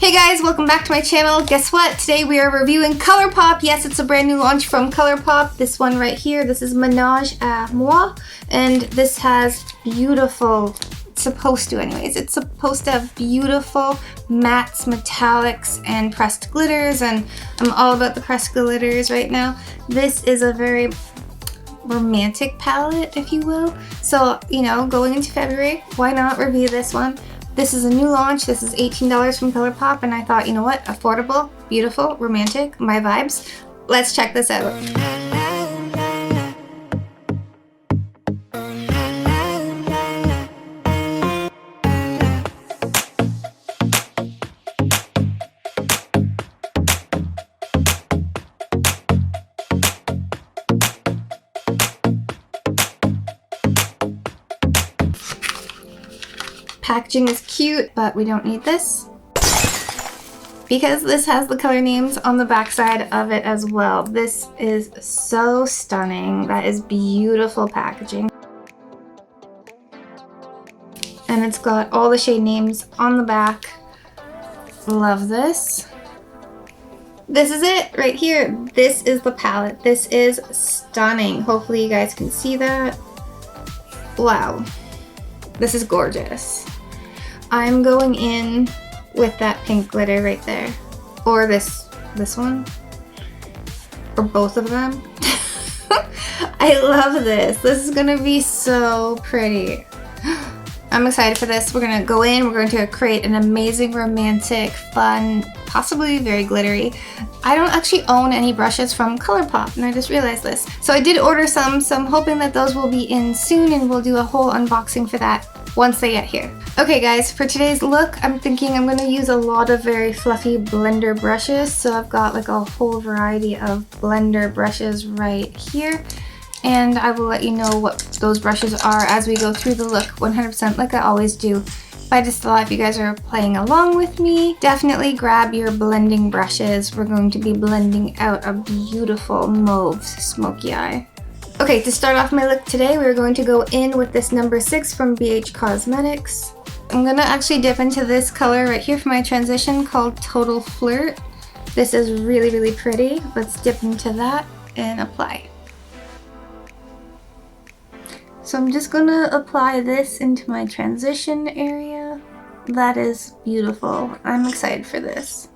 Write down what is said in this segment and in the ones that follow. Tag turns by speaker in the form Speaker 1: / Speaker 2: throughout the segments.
Speaker 1: Hey guys, welcome back to my channel. Guess what? Today we are reviewing ColourPop. Yes, it's a brand new launch from ColourPop. This one right here, this is Menage à Muah, and this has beautiful, it's supposed to have beautiful mattes, metallics, and pressed glitters, and I'm all about the pressed glitters right now. This is a very romantic palette, if you will. So, you know, going into February, why not review this one? This is a new launch. This is $18 from ColourPop, and I thought, you know what? Affordable, beautiful, romantic, my vibes. Let's check this out. Packaging is cute, but we don't need this because this has the color names on the back side of it as well. This is so stunning. That is beautiful packaging. And it's got all the shade names on the back. Love this. This is it right here. This is the palette. This is stunning. Hopefully you guys can see that. Wow. This is gorgeous. I'm going in with that pink glitter right there. Or this one. Or both of them. I love this. This is gonna be so pretty. I'm excited for this. We're gonna go in, we're going to create an amazing, romantic, fun, possibly very glittery. I don't actually own any brushes from ColourPop, and I just realized this. So I did order some, so I'm hoping that those will be in soon, and we'll do a whole unboxing for that once they get here. Okay guys, for today's look, I'm thinking I'm gonna use a lot of very fluffy blender brushes. So I've got like a whole variety of blender brushes right here. And I will let you know what those brushes are as we go through the look 100% like I always do. But I just thought if you guys are playing along with me, definitely grab your blending brushes. We're going to be blending out a beautiful mauve smoky eye. Okay, to start off my look today, we're going to go in with this number 6 from BH Cosmetics. I'm gonna actually dip into this color right here for my transition called Total Flirt. This is really, really pretty. Let's dip into that and apply. So I'm just gonna apply this into my transition area. That is beautiful. I'm excited for this.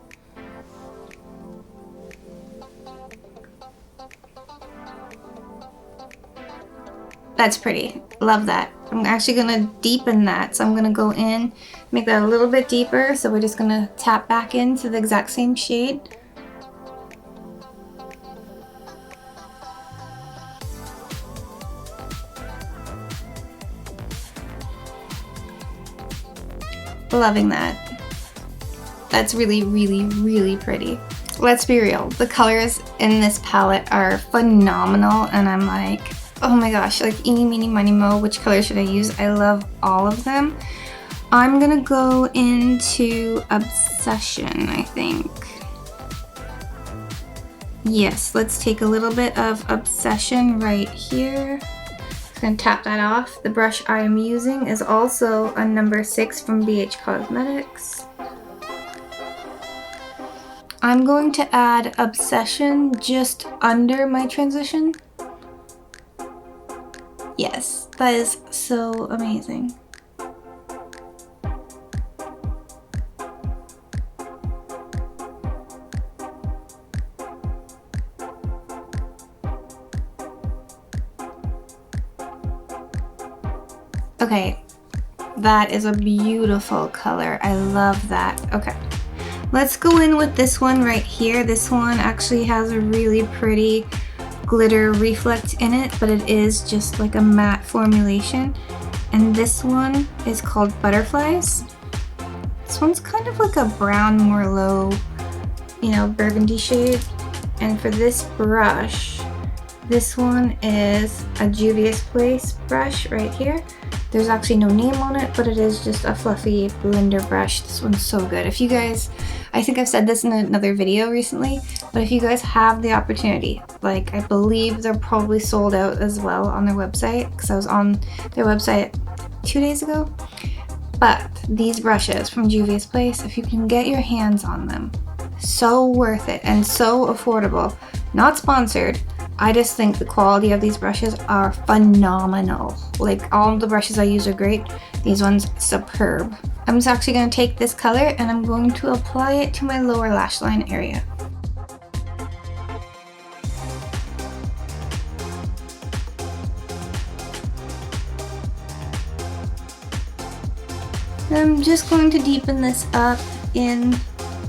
Speaker 1: That's pretty. Love that. I'm actually gonna deepen that. So I'm gonna go in, make that a little bit deeper. So we're just gonna tap back into the exact same shade. Loving that. That's really, really, really pretty. Let's be real. The colors in this palette are phenomenal, and I'm like, oh my gosh, like eeny, meeny, miny, mo, which color should I use? I love all of them. I'm gonna go into Obsession, I think. Yes, let's take a little bit of Obsession right here. Just gonna tap that off. The brush I am using is also a number 6 from BH Cosmetics. I'm going to add Obsession just under my transition. Yes, that is so amazing. Okay, that is a beautiful color. I love that. Okay, let's go in with this one right here. This one actually has a really pretty glitter reflect in it, but it is just like a matte formulation. And this one is called Butterflies. This one's kind of like a brown Merlot, you know, burgundy shade. And for this brush, this one is a Juvia's Place brush right here. There's actually no name on it, but it is just a fluffy blender brush. This one's so good. If you guys, I think I've said this in another video recently, but if you guys have the opportunity, like I believe they're probably sold out as well on their website, because I was on their website 2 days ago. But these brushes from Juvia's Place, if you can get your hands on them, so worth it and so affordable. Not sponsored. I just think the quality of these brushes are phenomenal. Like, all of the brushes I use are great. These ones, superb. I'm just actually going to take this color and I'm going to apply it to my lower lash line area. I'm just going to deepen this up in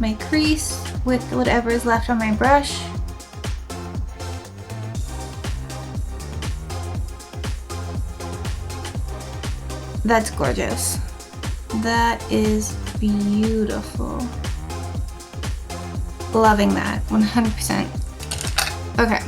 Speaker 1: my crease with whatever is left on my brush. That's gorgeous. That is beautiful. Loving that, 100%. Okay.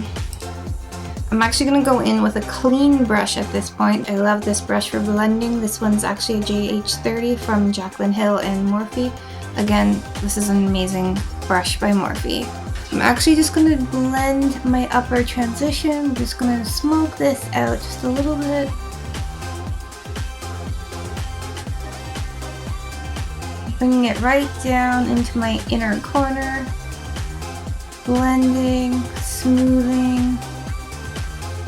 Speaker 1: I'm actually gonna go in with a clean brush at this point. I love this brush for blending. This one's actually a JH30 from Jaclyn Hill and Morphe. Again, this is an amazing brush by Morphe. I'm actually just gonna blend my upper transition. I'm just gonna smoke this out just a little bit. Bringing it right down into my inner corner. Blending, smoothing,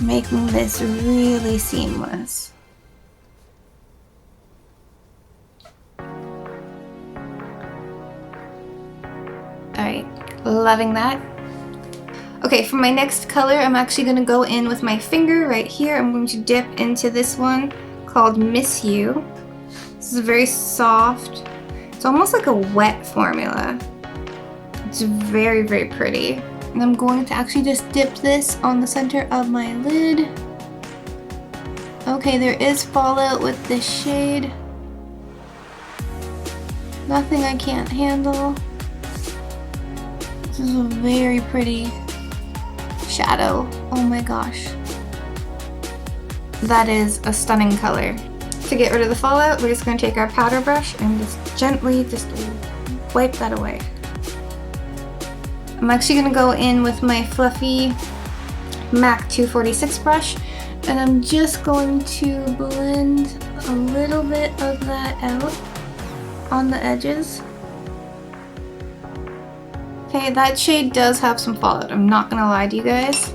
Speaker 1: making this really seamless. Alright, loving that. Okay, for my next color, I'm actually going to go in with my finger right here. I'm going to dip into this one called Miss You. This is very soft. It's almost like a wet formula. It's very, very pretty. And I'm going to actually just dip this on the center of my lid. Okay, there is fallout with this shade. Nothing I can't handle. This is a very pretty shadow. Oh my gosh. That is a stunning color. To get rid of the fallout, we're just going to take our powder brush and just gently just wipe that away. I'm actually going to go in with my fluffy MAC 246 brush, and I'm just going to blend a little bit of that out on the edges. Okay, that shade does have some fallout, I'm not going to lie to you guys,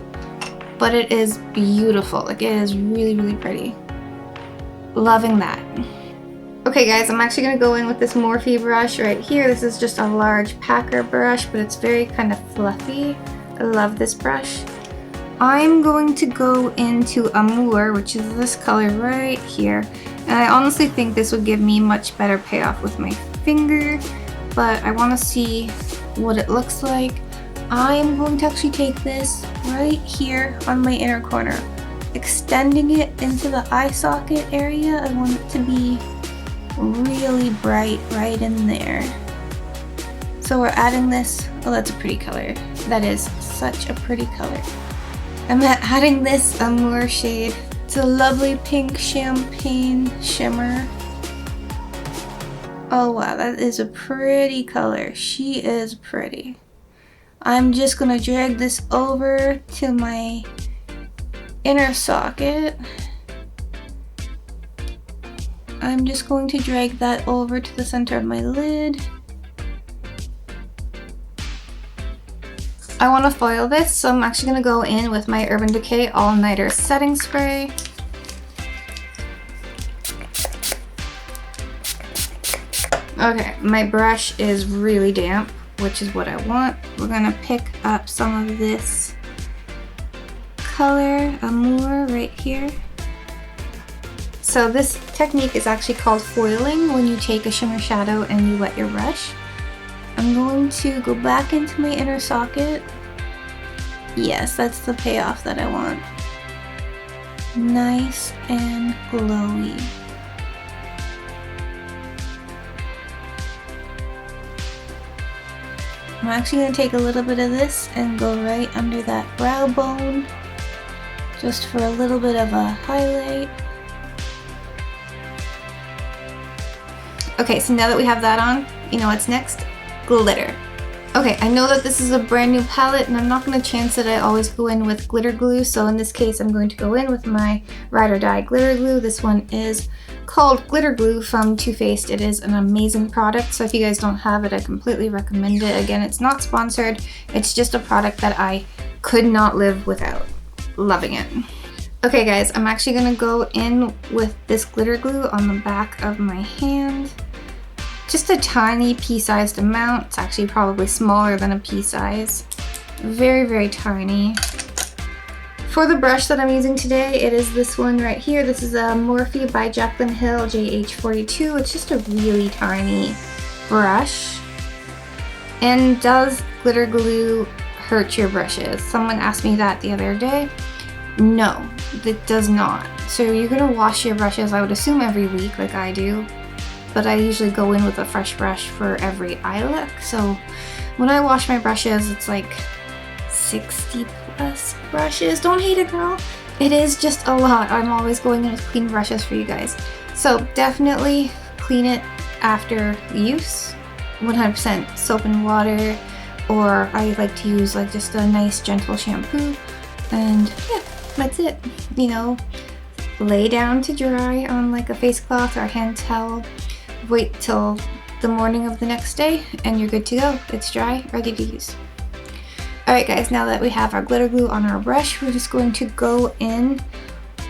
Speaker 1: but it is beautiful. Like, it is really, really pretty. Loving that. Okay guys, I'm actually going to go in with this Morphe brush right here. This is just a large packer brush, but it's very kind of fluffy. I love this brush. I'm going to go into Amour, which is this color right here. And I honestly think this would give me much better payoff with my finger, but I want to see what it looks like. I am going to actually take this right here on my inner corner, extending it into the eye socket area. I want it to be really bright right in there. So we're adding this. Oh, that's a pretty color. That is such a pretty color. I'm adding this Amour shade. It's a lovely pink champagne shimmer. Oh wow, that is a pretty color. She is pretty. I'm just gonna drag this over to my inner socket. I'm just going to drag that over to the center of my lid. I want to foil this, so I'm actually going to go in with my Urban Decay All Nighter Setting Spray. Okay, my brush is really damp, which is what I want. We're going to pick up some of this color, Amour, right here. So this technique is actually called foiling, when you take a shimmer shadow and you wet your brush. I'm going to go back into my inner socket. Yes, that's the payoff that I want. Nice and glowy. I'm actually going to take a little bit of this and go right under that brow bone, just for a little bit of a highlight. Okay, so now that we have that on, you know what's next? Glitter. Okay, I know that this is a brand new palette and I'm not going to chance it. I always go in with glitter glue, so in this case I'm going to go in with my Ride or Die glitter glue. This one is called Glitter Glue from Too Faced. It is an amazing product, so if you guys don't have it, I completely recommend it. Again, it's not sponsored, it's just a product that I could not live without. Loving it. Okay guys, I'm actually gonna go in with this glitter glue on the back of my hand. Just a tiny pea-sized amount. It's actually probably smaller than a pea size. Very, very tiny. For the brush that I'm using today, it is this one right here. This is a Morphe by Jaclyn Hill JH42. It's just a really tiny brush. And does glitter glue hurt your brushes? Someone asked me that the other day. No, it does not. So you're gonna wash your brushes, I would assume, every week like I do. But I usually go in with a fresh brush for every eye look. So when I wash my brushes, it's like 60 plus brushes. Don't hate it, girl. It is just a lot. I'm always going in with clean brushes for you guys. So definitely clean it after use. 100% soap and water, or I like to use like just a nice gentle shampoo. And yeah, that's it. You know, lay down to dry on like a face cloth or a hand towel. Wait till the morning of the next day and you're good to go. It's dry, ready to use. Alright guys, now that we have our glitter glue on our brush, we're just going to go in.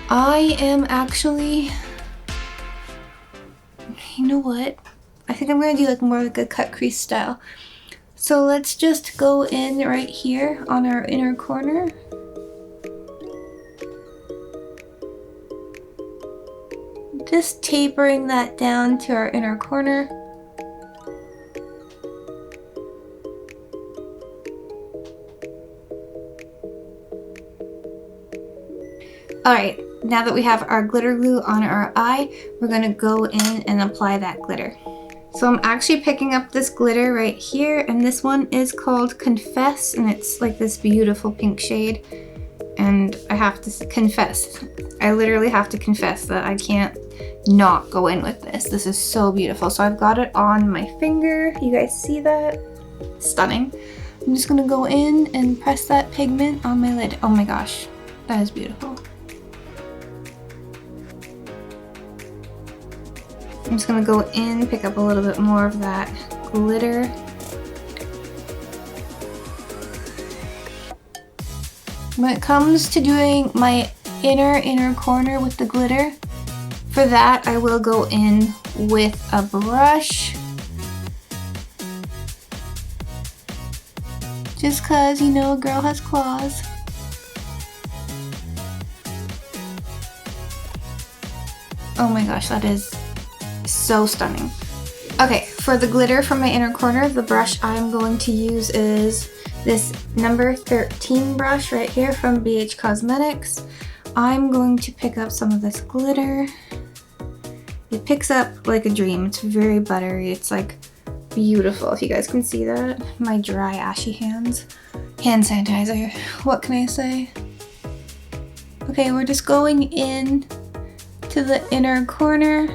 Speaker 1: I am actually, you know what? I think I'm going to do like more like a cut crease style. So let's just go in right here on our inner corner. Just tapering that down to our inner corner. Alright, now that we have our glitter glue on our eye, we're going to go in and apply that glitter. So I'm actually picking up this glitter right here, and this one is called Confess, and it's like this beautiful pink shade. And I have to confess, I literally have to confess that I can't not go in with this. This is so beautiful. So I've got it on my finger. You guys see that? Stunning. I'm just gonna go in and press that pigment on my lid. Oh my gosh, that is beautiful. I'm just gonna go in, pick up a little bit more of that glitter. When it comes to doing my inner corner with the glitter, for that I will go in with a brush. Just cause, you know, a girl has claws. Oh my gosh, that is so stunning. Okay, for the glitter from my inner corner, the brush I'm going to use is this number 13 brush right here from BH Cosmetics. I'm going to pick up some of this glitter. It picks up like a dream. It's very buttery. It's like beautiful, if you guys can see that. My dry, ashy hands. Hand sanitizer. What can I say? Okay, we're just going in to the inner corner.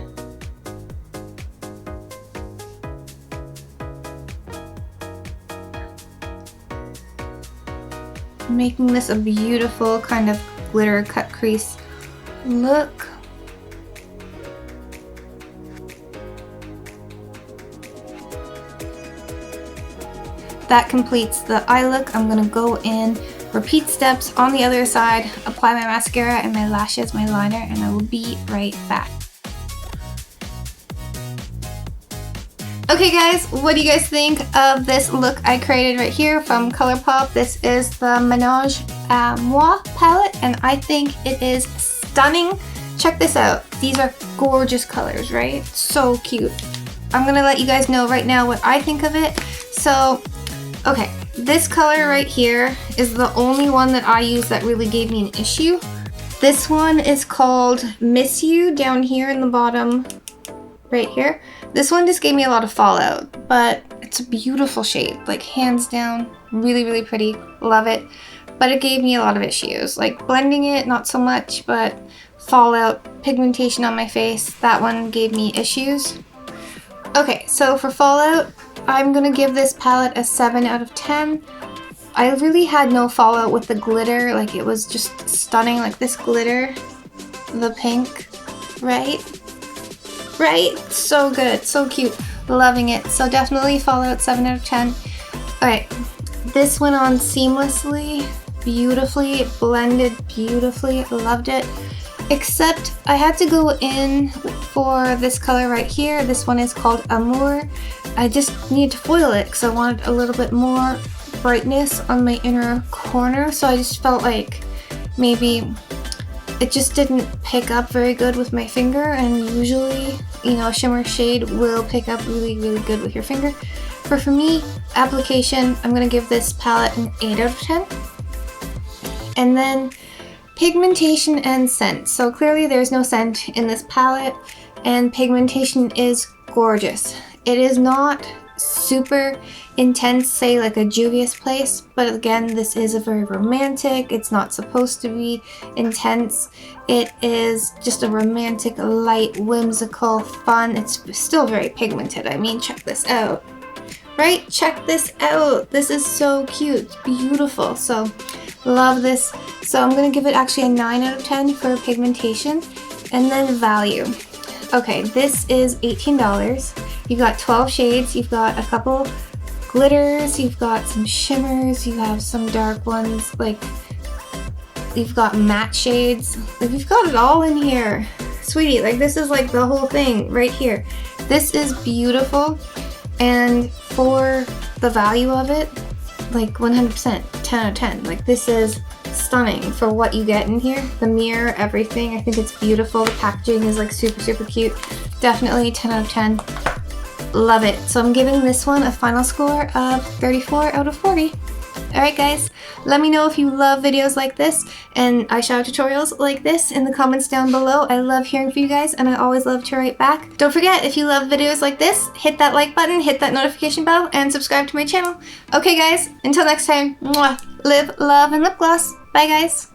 Speaker 1: Making this a beautiful kind of glitter cut crease look. That completes the eye look. I'm gonna go in, repeat steps on the other side, apply my mascara and my lashes, my liner, and I will be right back. Okay guys, what do you guys think of this look I created right here from ColourPop? This is the Menage Muah palette, and I think it is stunning. Check this out. These are gorgeous colors, right? So cute. I'm gonna let you guys know right now what I think of it. So, okay, this color right here is the only one that I use that really gave me an issue. This one is called Miss You down here in the bottom, right here. This one just gave me a lot of fallout, but it's a beautiful shade, like hands down, really, really pretty, love it. But it gave me a lot of issues, like blending it, not so much, but fallout, pigmentation on my face, that one gave me issues. Okay, so for fallout, I'm gonna give this palette a 7 out of 10. I really had no fallout with the glitter, like it was just stunning, like this glitter, the pink, right? Right? So good, so cute. Loving it. So definitely Fallout 7 out of 10. Alright, this went on seamlessly, beautifully, blended beautifully. Loved it. Except I had to go in for this color right here. This one is called Amour. I just need to foil it because I wanted a little bit more brightness on my inner corner. So I just felt like maybe it just didn't pick up very good with my finger, and usually, you know, a shimmer shade will pick up really, really good with your finger. But for me, application, I'm gonna give this palette an 8 out of 10. And then pigmentation and scent. So clearly there's no scent in this palette, and pigmentation is gorgeous. It is not super intense, say like a Juvia's Place, but again, this is a very romantic. It's not supposed to be intense. It is just a romantic, light, whimsical, fun. It's still very pigmented. I mean, check this out. Right? Check this out. This is so cute. It's beautiful. So love this. So I'm gonna give it actually a 9 out of 10 for pigmentation. And then value. Okay, this is $18. You've got 12 shades. You've got a couple glitters. You've got some shimmers. You have some dark ones. Like, you've got matte shades. Like, you've got it all in here. Sweetie, like, this is like the whole thing right here. This is beautiful. And for the value of it, like 100%, 10 out of 10. Like, this is stunning for what you get in here. The mirror, everything. I think it's beautiful. The packaging is like super, super cute. Definitely 10 out of 10. Love it. So I'm giving this one a final score of 34 out of 40. Alright guys, let me know if you love videos like this and eyeshadow tutorials like this in the comments down below. I love hearing from you guys, and I always love to write back. Don't forget, if you love videos like this, hit that like button, hit that notification bell, and subscribe to my channel. Okay guys, until next time, mwah, live, love, and lip gloss. Bye guys.